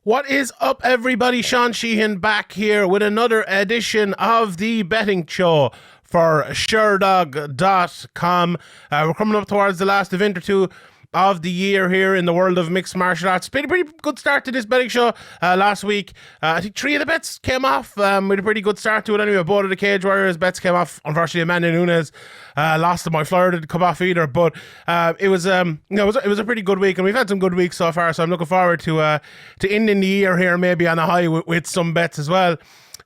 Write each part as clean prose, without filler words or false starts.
What is up, everybody? Sean Sheehan back here with another edition of the betting show for Sherdog.com. We're coming up towards the last event or two of the year here in the world of mixed martial arts. Pretty good start to this betting show last week. I think 3 of the bets came off with a pretty good start to it anyway. Both of the Cage Warriors bets came off. Unfortunately, Amanda Nunes lost to my Florida, didn't come off either, but it was a pretty good week, and we've had some good weeks so far, so I'm looking forward to ending the year here maybe on a high with some bets as well.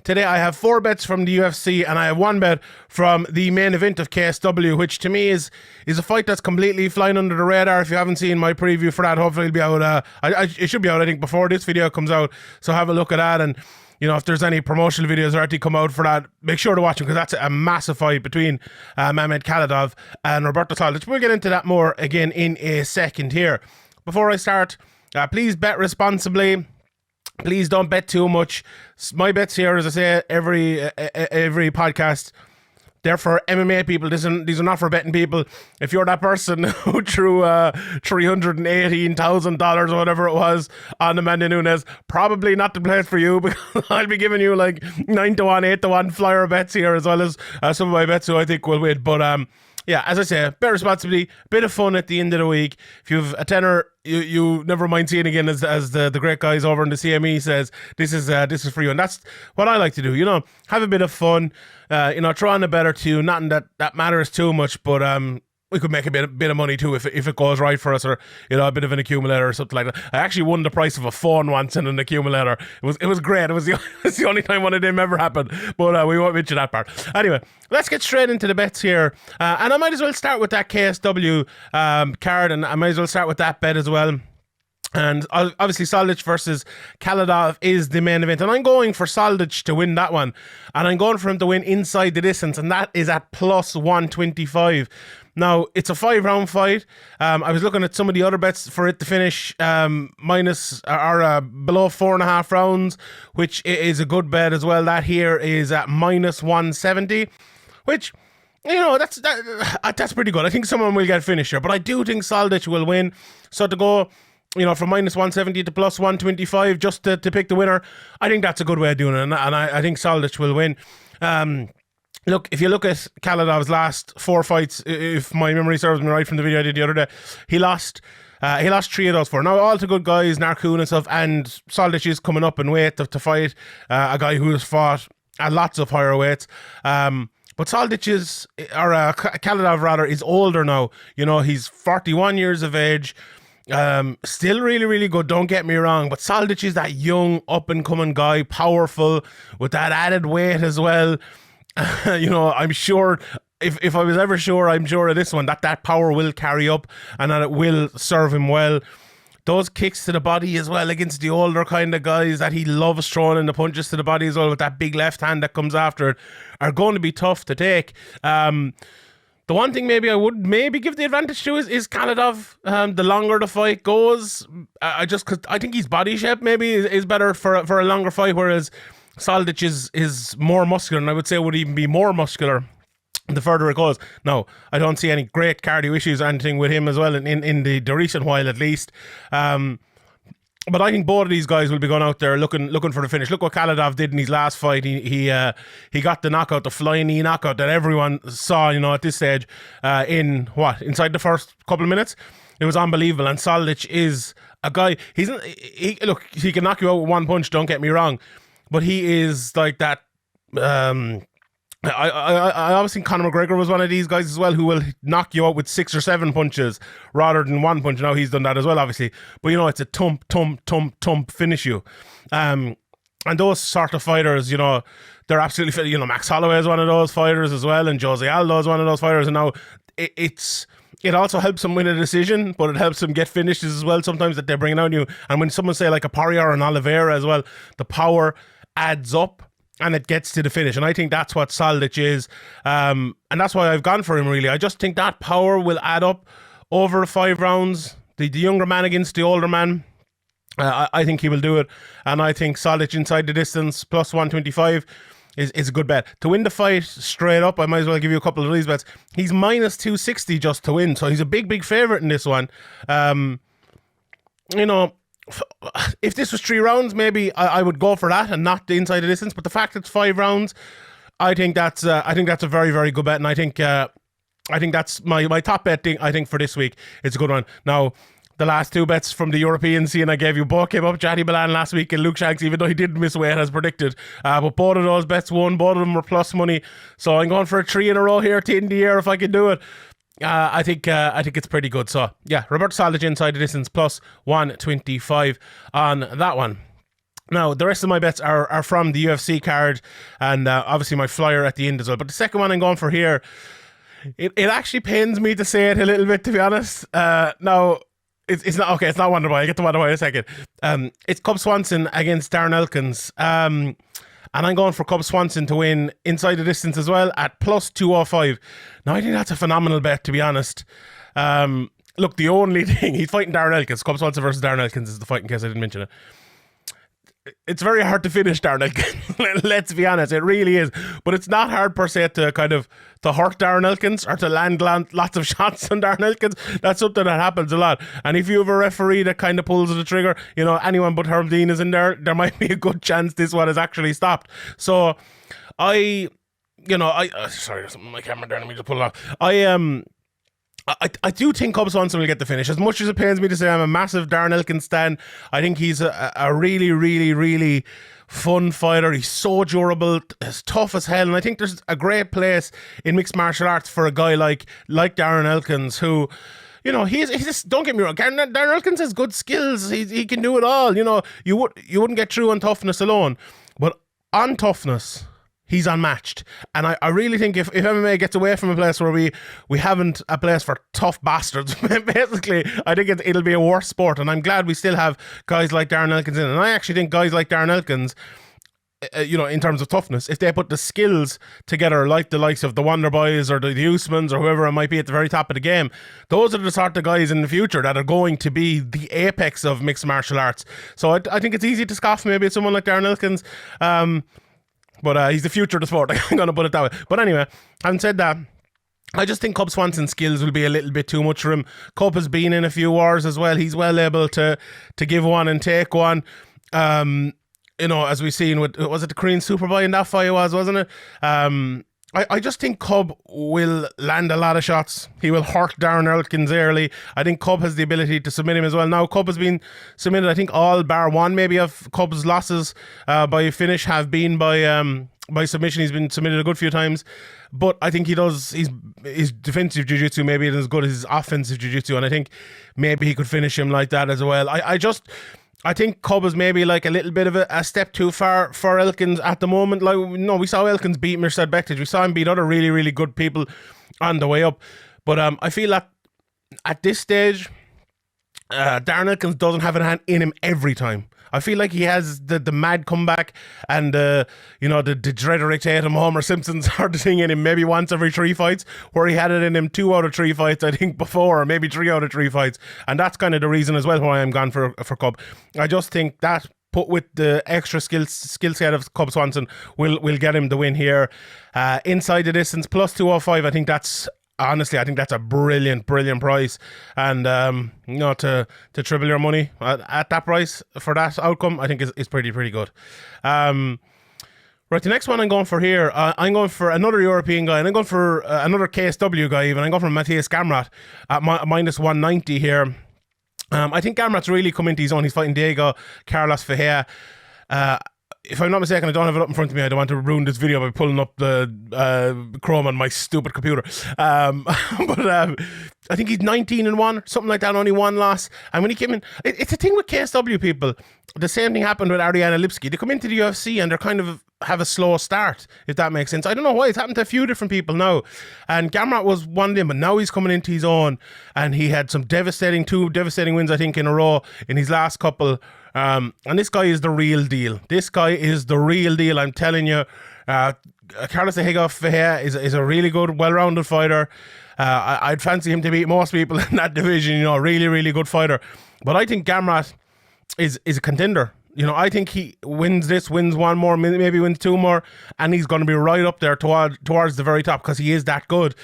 Today I have 4 bets from the UFC and I have 1 bet from the main event of KSW, which to me is a fight that's completely flying under the radar. If you haven't seen my preview for that, hopefully it'll be out. It should be out, I think, before this video comes out. So have a look at that, and you know, if there's any promotional videos that already come out for that, make sure to watch them, because that's a massive fight between Mamed Khalidov and Roberto Soldic. We'll get into that more again in a second here. Before I start, please bet responsibly. Please don't bet too much. My bets here, as I say, every podcast, they're for MMA people. These are not for betting people. If you're that person who threw $318,000 or whatever it was on Amanda Nunes, probably not the place for you, because I'll be giving you like 9-1, 8-1 flyer bets here, as well as some of my bets who I think will win. But yeah, as I say, bet responsibly, bit of fun at the end of the week. If you've a tenner, you never mind seeing again, as the great guys over in the CME says, this is for you. And that's what I like to do, you know, have a bit of fun, throw on a bet or two, nothing that matters too much, but we could make a bit of money too if it goes right for us, or you know, a bit of an accumulator or something like that. I actually won the price of a phone once in an accumulator. It was great. It was the only time one of them ever happened. But we won't mention that part. Anyway, let's get straight into the bets here, and I might as well start with that KSW card, and I might as well start with that bet as well. And obviously Soldic versus Khalidov is the main event, and I'm going for Soldic to win that one, and I'm going for him to win inside the distance, and that is at plus 125. Now, it's a 5-round fight. I was looking at some of the other bets for it to finish minus or below 4.5 rounds, which is a good bet as well. That here is at minus 170, which, you know, that's pretty good. I think someone will get finished here, but I do think Soldic will win. So to go, you know, from minus 170 to plus 125 just to pick the winner, I think that's a good way of doing it, and I think Soldic will win. Look, if you look at Khalidov's last 4 fights, if my memory serves me right from the video I did the other day, he lost 3 of those 4. Now, all to good guys, Narcoon and stuff, and Soldic is coming up in weight to fight a guy who has fought at lots of higher weights. But Soldic Khalidov rather, is older now. You know, he's 41 years of age. Still really, really good, don't get me wrong, but Soldic is that young, up-and-coming guy, powerful, with that added weight as well. You know, I'm sure, if I was ever sure, I'm sure of this one, that power will carry up and that it will serve him well. Those kicks to the body as well against the older kind of guys that he loves throwing, in the punches to the body as well, with that big left hand that comes after it, are going to be tough to take. The one thing maybe I would give the advantage to is Khalidov. The longer the fight goes, because I think his body shape maybe is better for a longer fight, whereas Soldic is more muscular, and I would say would even be more muscular the further it goes. Now, I don't see any great cardio issues or anything with him as well in the recent while, at least. But I think both of these guys will be going out there looking for the finish. Look what Khalidov did in his last fight. He got the knockout, the flying knee knockout that everyone saw, you know, at this stage, inside the first couple of minutes. It was unbelievable. And Soldic is a guy, he can knock you out with one punch, don't get me wrong, but he is like that. I always think Conor McGregor was one of these guys as well, who will knock you out with 6 or 7 punches rather than one punch. Now he's done that as well, obviously, but you know, it's a thump finish you. And those sort of fighters, you know, they're absolutely, you know, Max Holloway is one of those fighters as well, and Jose Aldo is one of those fighters, and now it also helps him win a decision, but it helps him get finishes as well sometimes that they're bringing out you. And when someone say like a Poirier or an Oliveira as well, the power adds up and it gets to the finish, and I think that's what Soldic is, and that's why I've gone for him, really. I just think that power will add up over 5 rounds. The younger man against the older man, I think he will do it, and I think Soldic inside the distance plus 125 is a good bet. To win the fight straight up, I might as well give you a couple of these bets. He's minus 260 just to win, so he's a big favourite in this one. You know, if this was 3 rounds, maybe I would go for that and not the inside the distance. But the fact it's 5 rounds, I think that's a very, very good bet, and I think that's my top bet thing. I think for this week, it's a good one. Now, the last 2 bets from the European scene I gave you both came up. Jaddy Belal last week and Luke Shanks, even though he didn't miss weight as predicted. But both of those bets won. Both of them were plus money. So I'm going for a 3 in a row here to end the year if I can do it. I think it's pretty good. So yeah, Roberto Soldic inside the distance plus 125 on that one. Now, the rest of my bets are from the UFC card, and obviously my flyer at the end as well. But the second one I'm going for here, it actually pains me to say it a little bit, to be honest. Now, it's not okay. It's not Wonderboy. I get to Wonderboy in a second. It's Cub Swanson against Darren Elkins. And I'm going for Cub Swanson to win inside the distance as well at plus 205. Now, I think that's a phenomenal bet, to be honest. Look, the only thing, he's fighting Darren Elkins. Cub Swanson versus Darren Elkins is the fight, in case I didn't mention it. It's very hard to finish Darren Elkins. Let's be honest, it really is. But it's not hard per se to kind of to hurt Darren Elkins or to land lots of shots on Darren Elkins. That's something that happens a lot. And if you have a referee that kind of pulls the trigger, you know, anyone but Herb Dean is in there, there might be a good chance this one is actually stopped. So sorry, there's something on my camera there. Let me just pull it off. I do think Cub Swanson will get the finish. As much as it pains me to say I'm a massive Darren Elkins stan, I think he's a really, really, really fun fighter. He's so durable, as tough as hell, and I think there's a great place in mixed martial arts for a guy like Darren Elkins, who, you know, he's just, don't get me wrong, Darren Elkins has good skills. He can do it all. You know, you wouldn't get through on toughness alone, but on toughness, he's unmatched. And I really think if MMA gets away from a place where we haven't a place for tough bastards, basically, I think it'll be a worse sport. And I'm glad we still have guys like Darren Elkins in. And I actually think guys like Darren Elkins, in terms of toughness, if they put the skills together, like the likes of the Wonder Boys or the Usmans or whoever it might be at the very top of the game, those are the sort of guys in the future that are going to be the apex of mixed martial arts. So I think it's easy to scoff maybe at someone like Darren Elkins. But he's the future of the sport. I'm going to put it that way. But anyway, having said that, I just think Cub Swanson's skills will be a little bit too much for him. Cub has been in a few wars as well. He's well able to give one and take one. As we've seen with, was it the Korean Superboy in that fight wasn't it? I just think Cub will land a lot of shots. He will hurt Darren Elkins early. I think Cub has the ability to submit him as well. Now, Cub has been submitted, I think, all bar one maybe of Cub's losses by finish have been by submission. He's been submitted a good few times. But I think his defensive jiu-jitsu maybe isn't as good as his offensive jiu-jitsu, and I think maybe he could finish him like that as well. I think Cub is maybe like a little bit of a step too far for Elkins at the moment. Like, no, we saw Elkins beat Mirsad Bektic. We saw him beat other really, really good people on the way up. But I feel that at this stage, Darren Elkins doesn't have it in him every time. I feel like he has the mad comeback and the Drederick Tatum, Homer Simpson sort of thing in him maybe once every 3 fights, where he had it in him 2 out of 3 fights, I think, before, or maybe 3 out of 3 fights. And that's kind of the reason as well why I'm gone for Cub. I just think that, put with the extra skill set of Cub Swanson, will get him the win here. Inside the distance, plus 205, honestly, I think that's a brilliant price. And, to triple your money at that price for that outcome, I think is pretty good. Right, the next one I'm going for here, I'm going for another European guy, and I'm going for another KSW guy even. I'm going for Mateusz Gamrot at minus 190 here. I think Gamrot's really come into his own. He's fighting Diego Carlos Ferreira. If I'm not mistaken, I don't have it up in front of me. I don't want to ruin this video by pulling up the Chrome on my stupid computer. But I think he's 19-1, something like that, only 1 loss. And when he came in, it's a thing with KSW people. The same thing happened with Ariana Lipski. They come into the UFC and they're kind of have a slow start, if that makes sense. I don't know why. It's happened to a few different people now. And Gamrot was one of them, but now he's coming into his own. And he had some 2 devastating wins, I think, in a row in his last couple. And this guy is the real deal. I'm telling you. Carlos Ferreira is a really good, well-rounded fighter. I'd fancy him to beat most people in that division. Really, really good fighter. But I think Gamrot is a contender. I think he wins 1 more, maybe wins 2 more, and he's going to be right up there towards the very top because he is that good.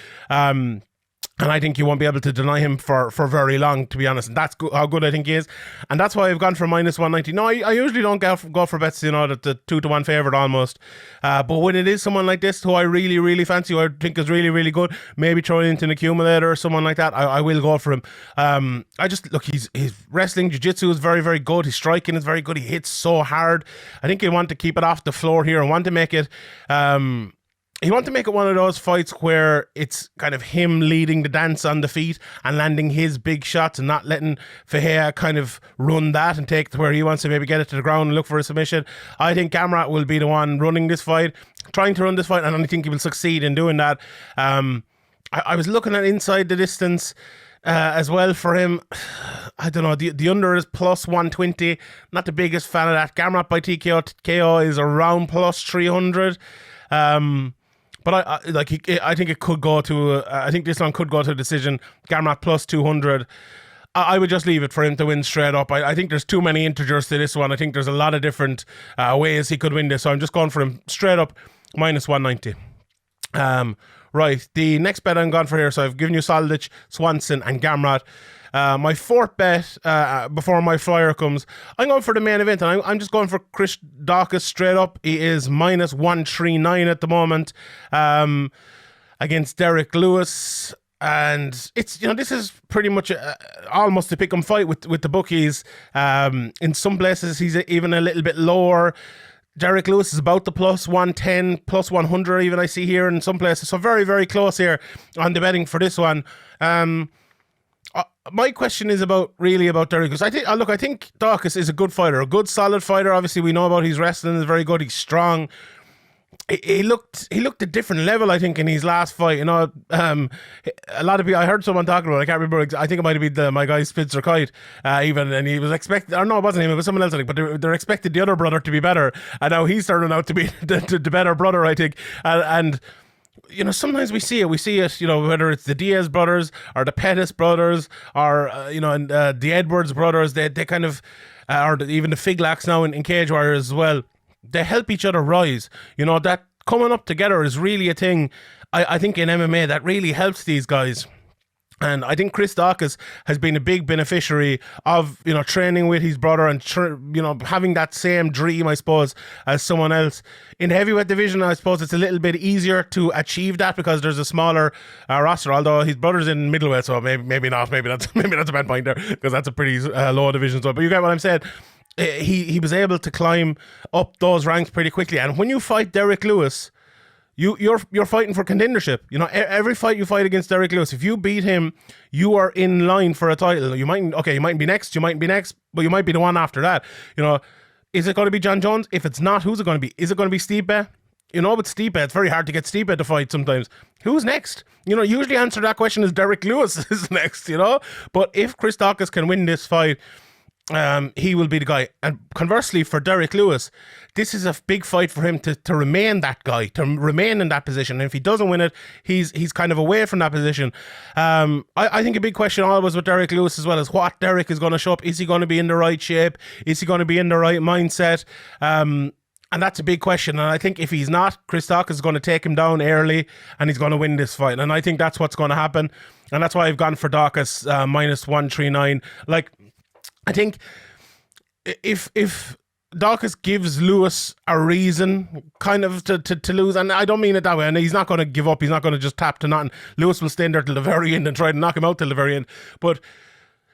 And I think you won't be able to deny him for very long, to be honest. And that's how good I think he is. And that's why I've gone for minus 190. No, I usually don't go for bets, you know, the 2-1 favourite almost. But when it is someone like this, who I really, really fancy, who I think is really, really good, maybe throw it into an accumulator or someone like that, I will go for him. His wrestling, jiu-jitsu is very, very good. His striking is very good. He hits so hard. I think he'll want to keep it off the floor here and want to make it... He wants to make it one of those fights where it's kind of him leading the dance on the feet and landing his big shots and not letting Ferreira kind of run that and take it to where he wants to maybe get it to the ground and look for a submission. I think Gamrot will be the one running this fight, trying to run this fight, and I think he will succeed in doing that. I was looking at inside the distance as well for him. I don't know, the under is plus 120. Not the biggest fan of that. Gamrot by TKO is around plus 300. But I think it could go to. I think this one could go to a decision. Gamrot plus 200. I would just leave it for him to win straight up. I think there's too many integers to this one. I think there's a lot of different ways he could win this. So I'm just going for him straight up minus 190. Right, the next bet I'm going for here. So I've given you Soldic, Swanson, and Gamrot. My fourth bet before my flyer comes, I'm going for the main event, and I'm just going for Chris Daukaus straight up. He is minus 139 at the moment against Derrick Lewis, and it's, you know, this is pretty much almost a pick 'em fight with the bookies. In some places he's even a little bit lower. Derrick Lewis is about the plus 110, plus 100 even I see here in some places. So very, very close here on the betting for this one. My question is about Derrick Lewis. I think Daukaus is a good fighter, a good solid fighter. Obviously, we know about his wrestling is very good. He's strong. He looked a different level, I think, in his last fight. You know, a lot of people. I heard someone talking about. I can't remember. I think it might have been my guy Spitzer Kite, even, and he was expected. Or no, it wasn't him. It was someone else, I think. But they're expected the other brother to be better, and now he's turning out to be the better brother, I think. And you know, sometimes we see it, you know, whether it's the Diaz brothers or the Pettis brothers or, and the Edwards brothers, they kind of, or even the Figlax now in Cage Warriors as well, they help each other rise. You know, that coming up together is really a thing, I think, in MMA that really helps these guys. And I think Chris Daukaus has been a big beneficiary of, you know, training with his brother and, having that same dream, I suppose, as someone else. In the heavyweight division, I suppose it's a little bit easier to achieve that because there's a smaller roster, although his brother's in middleweight, so maybe not. Maybe that's a bad point there because that's a pretty low division. So, but you get what I'm saying. He was able to climb up those ranks pretty quickly. And when you fight Derrick Lewis, You're fighting for contendership. You know, every fight you fight against Derrick Lewis, if you beat him, you are in line for a title. You might be next, but you might be the one after that. You know, is it going to be John Jones? If it's not, who's it going to be? Is it going to be Stipe? You know, with Stipe, it's very hard to get Stipe to fight sometimes. Who's next? You know, usually answer that question is Derrick Lewis is next, you know? But if Chris Daukaus can win this fight, he will be the guy. And conversely, for Derrick Lewis, this is a big fight for him to remain that guy, to remain in that position. And if he doesn't win it, he's kind of away from that position. I think a big question always with Derrick Lewis as well is what Derrick is going to show up. Is he going to be in the right shape? Is he going to be in the right mindset? And that's a big question. And I think if he's not, Chris Daukaus is going to take him down early and he's going to win this fight. And I think that's what's going to happen. And that's why I've gone for Daukaus minus 139. Like, I think if Daukaus gives Lewis a reason kind of to lose, and I don't mean it that way, and he's not going to give up, he's not going to just tap to nothing. Lewis will stay there till the very end and try to knock him out till the very end. But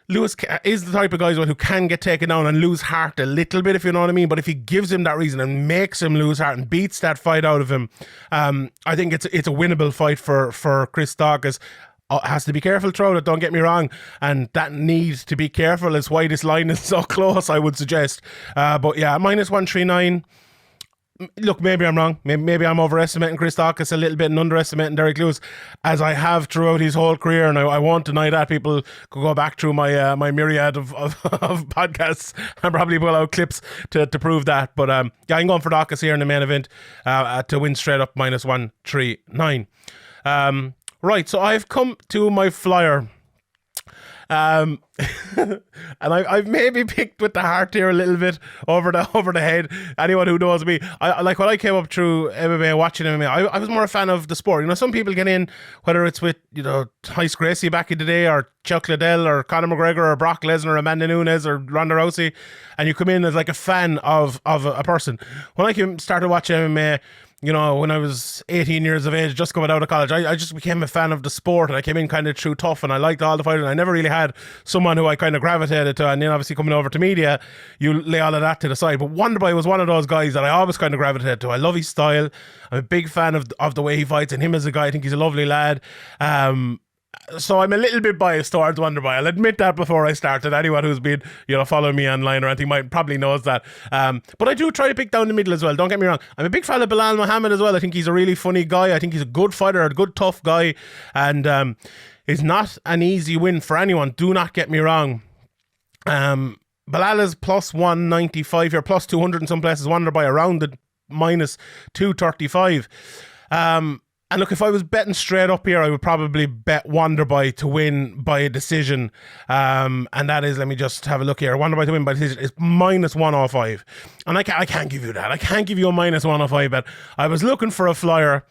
Lewis is the type of guy as well who can get taken down and lose heart a little bit, if you know what I mean. But if he gives him that reason and makes him lose heart and beats that fight out of him, I think it's a winnable fight for Chris Daukaus. Has to be careful throughout it, don't get me wrong, and that needs to be careful is why this line is so close, I would suggest. But yeah, minus 139. Look, maybe I'm wrong. Maybe I'm overestimating Chris Daukaus a little bit and underestimating Derrick Lewis, as I have throughout his whole career, and I won't deny that. People could go back through my my myriad of podcasts and probably pull out clips to prove that. But yeah, I'm going for Daukaus here in the main event to win straight up minus 139. Right, so I've come to my flyer. And I've maybe picked with the heart here a little bit over the head. Anyone who knows me, I like when I came up through MMA, watching MMA, I was more a fan of the sport. You know, some people get in, whether it's with, you know, Tyson Gracie back in the day, or Chuck Liddell, or Conor McGregor, or Brock Lesnar, or Amanda Nunes, or Ronda Rousey, and you come in as like a fan of a person. When I started watching MMA, you know, when I was 18 years of age, just coming out of college, I just became a fan of the sport, and I came in kind of through tough, and I liked all the fighters. I never really had someone who I kind of gravitated to, and then obviously coming over to media, you lay all of that to the side. But Wonderboy was one of those guys that I always kind of gravitated to. I love his style. I'm a big fan of the way he fights, and him as a guy, I think he's a lovely lad. So I'm a little bit biased towards Wonderboy. I'll admit that before I started. Anyone who's been, you know, following me online or anything probably knows that. But I do try to pick down the middle as well. Don't get me wrong. I'm a big fan of Belal Muhammed as well. I think he's a really funny guy. I think he's a good fighter, a good tough guy, and it's not an easy win for anyone. Do not get me wrong. Belal is plus 195 here, plus 200 in some places. Wonderboy around the minus 235. And look, if I was betting straight up here, I would probably bet Wonderboy to win by a decision. And that is, let me just have a look here. Wonderboy to win by decision is minus 105. And I can't give you that. I can't give you a minus 105 bet. I was looking for a flyer,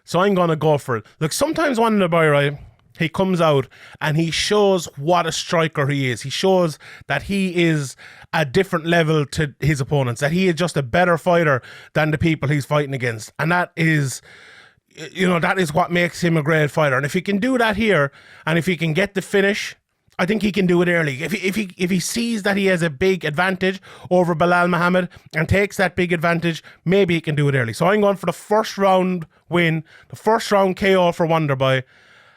so I'm going to go for it. Look, sometimes Wonderboy, right, he comes out and he shows what a striker he is. He shows that he is a different level to his opponents, that he is just a better fighter than the people he's fighting against. And that is, you know, that is what makes him a great fighter. And if he can do that here, and if he can get the finish, I think he can do it early. If he sees that he has a big advantage over Belal Muhammed and takes that big advantage, maybe he can do it early. So I'm going for the first round win, the first round KO for Wonderboy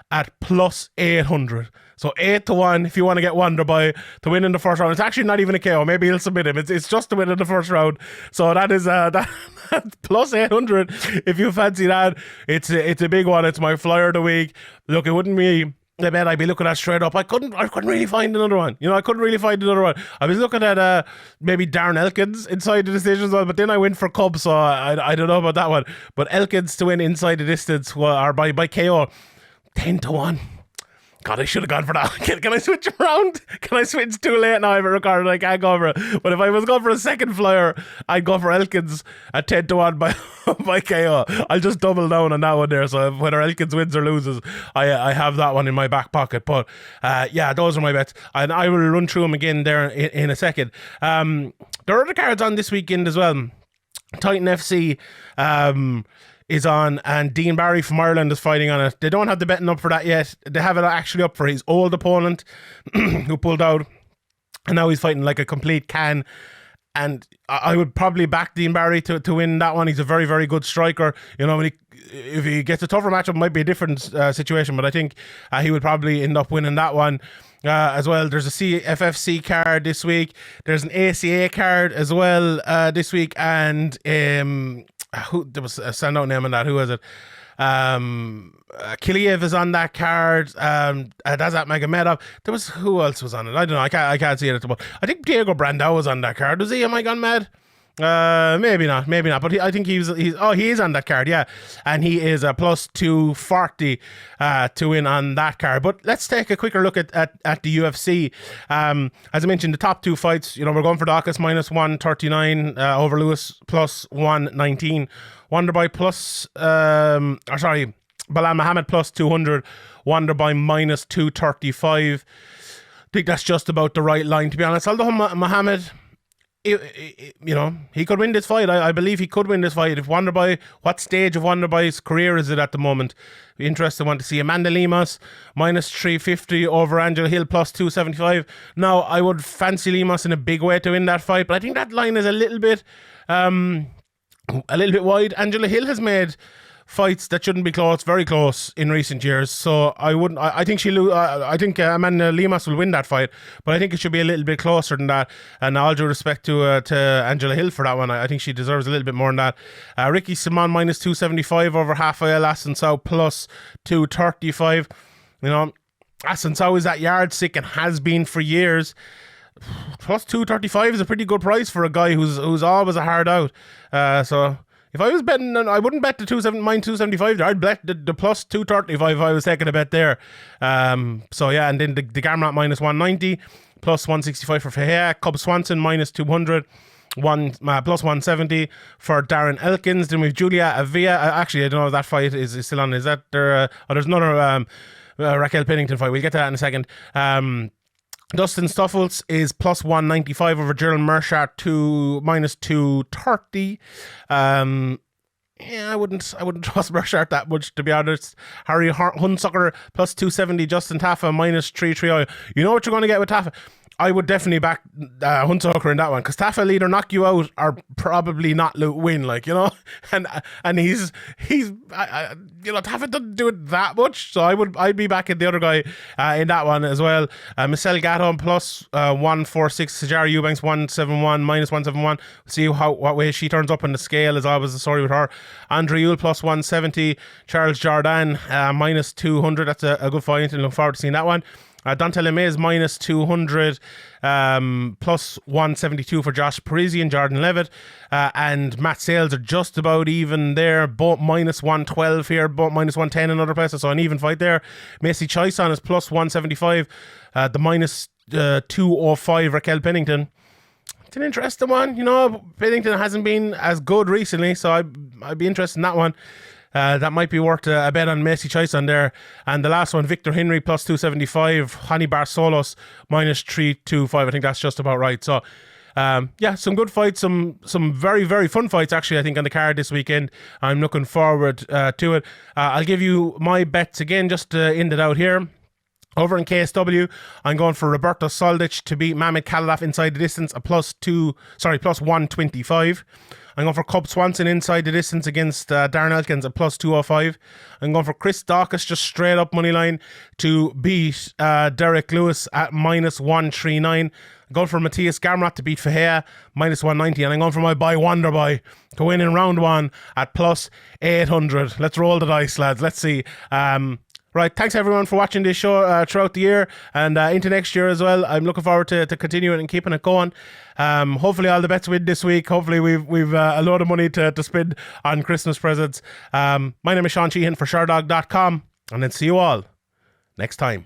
at plus 800. So 8-1 if you want to get Wonderboy to win in the first round. It's actually not even a KO. Maybe he'll submit him. It's just to win in the first round. So that is that's plus 800 if you fancy that. It's a big one. It's my flyer of the week. Look, it wouldn't be the bet I'd be looking at straight up. I couldn't really find another one. You know, I couldn't really find another one. I was looking at maybe Darren Elkins inside the decisions, but then I went for Cub, so I don't know about that one. But Elkins to win inside the distance or by KO, 10-1. God, I should have gone for that. Can I switch around? Can I switch too late now? I haven't recorded. I can't go for it. But if I was going for a second flyer, I'd go for Elkins at 10-1 by KO. I'll just double down on that one there. So whether Elkins wins or loses, I have that one in my back pocket. But yeah, those are my bets. And I will run through them again there in a second. There are other cards on this weekend as well. Titan FC is on, and Dean Barry from Ireland is fighting on it. They don't have the betting up for that yet. They have it actually up for his old opponent who pulled out, and now he's fighting like a complete can. And I would probably back Dean Barry to win that one. He's a very, very good striker. You know, if he gets a tougher matchup, it might be a different situation, but I think he would probably end up winning that one. As well, there's a CFFC card this week. There's an ACA card as well this week, and there was a standout name on that. Who was it? Kiliev is on that card. That's at Mamed. There was, who else was on it? I don't know. I can't see it at the moment. I think Diego Brandao was on that card. Was he? Am I gone mad? Maybe not. But I think he is on that card, yeah. And he is a plus 240 to win on that card. But let's take a quicker look at the UFC. As I mentioned, the top two fights, you know, we're going for Daukaus minus 139 over Lewis plus 119. Wonderboy Belal Muhammed plus 200. Wonderboy minus 235. I think that's just about the right line, to be honest. Although Muhammad, you know, he could win this fight. I believe he could win this fight. If Wonderboy, what stage of Wonderboy's career is it at the moment? Be interested. I want to see Amanda Lemos minus 350 over Angela Hill plus 275. Now, I would fancy Lemos in a big way to win that fight, but I think that line is a little bit wide. Angela Hill has made fights that shouldn't be close, very close in recent years. So I think Amanda Lemos will win that fight, but I think it should be a little bit closer than that. And all due respect to Angela Hill for that one, I think she deserves a little bit more than that. Ricky Simon minus 275 over Rafael Assunção plus 235. You know, Assunção is that yardstick and has been for years. Plus 235 is a pretty good price for a guy who's always a hard out. So If I was betting, I wouldn't bet the 275 there. I'd bet the plus 235 if I was taking a bet there. So yeah, and then the Gamrot minus 190, plus 165 for Ferreira. Cub Swanson minus 200. Plus 170 for Darren Elkins. Then we've Julia Avila. Actually, I don't know if that fight is still on. Is that there? There's another Raquel Pennington fight. We'll get to that in a second. Dustin Stoffels is plus 195 over Gerald Mershart to minus 230. Yeah, I wouldn't trust Mershart that much, to be honest. Harry Hunsucker plus 270. Justin Taffa minus 330. You know what you're going to get with Taffa? I would definitely back Hunsucker in that one, because Taffa will either knock you out or probably not win, like, you know. And he's you know, Taffa doesn't do it that much, so I'd be backing the other guy in that one as well. Michelle Gatton plus 146. Sajara Eubanks 171 minus 171. See what way she turns up on the scale, is always the story with her. Andre Ewell plus 170. Charles Jourdain minus 200. That's a good fight, and look forward to seeing that one. Dante LeMay minus 200, plus 172 for Josh Parisi and Jordan Levitt, and Matt Sales are just about even there, both minus 112 here, both minus 110 in other places, so an even fight there. Macy Chison is plus 175, the minus 205 Raquel Pennington. It's an interesting one, you know. Pennington hasn't been as good recently, so I'd be interested in that one. That might be worth a bet on Macy Chison there. And the last one, Victor Henry plus 275, Hani Barsolos minus 325. I think that's just about right. So yeah, some good fights, some very, very fun fights actually, I think, on the card this weekend. I'm looking forward to it. I'll give you my bets again just to end it out here. Over in KSW, I'm going for Roberto Soldic to beat Mamed Khalidov inside the distance, plus 125. I'm going for Cub Swanson inside the distance against Darren Elkins at plus 205. I'm going for Chris Daukaus just straight up money line to beat Derrick Lewis at minus 139. I'm going for Mateusz Gamrot to beat Ferreira minus 190. And I'm going for my boy Wonder Boy to win in round one at plus 800. Let's roll the dice, lads. Let's see. Right, thanks everyone for watching this show throughout the year and into next year as well. I'm looking forward to continuing and keeping it going. Hopefully all the bets win this week. Hopefully we've a load of money to spend on Christmas presents. My name is Sheehan for Sherdog.com, and then see you all next time.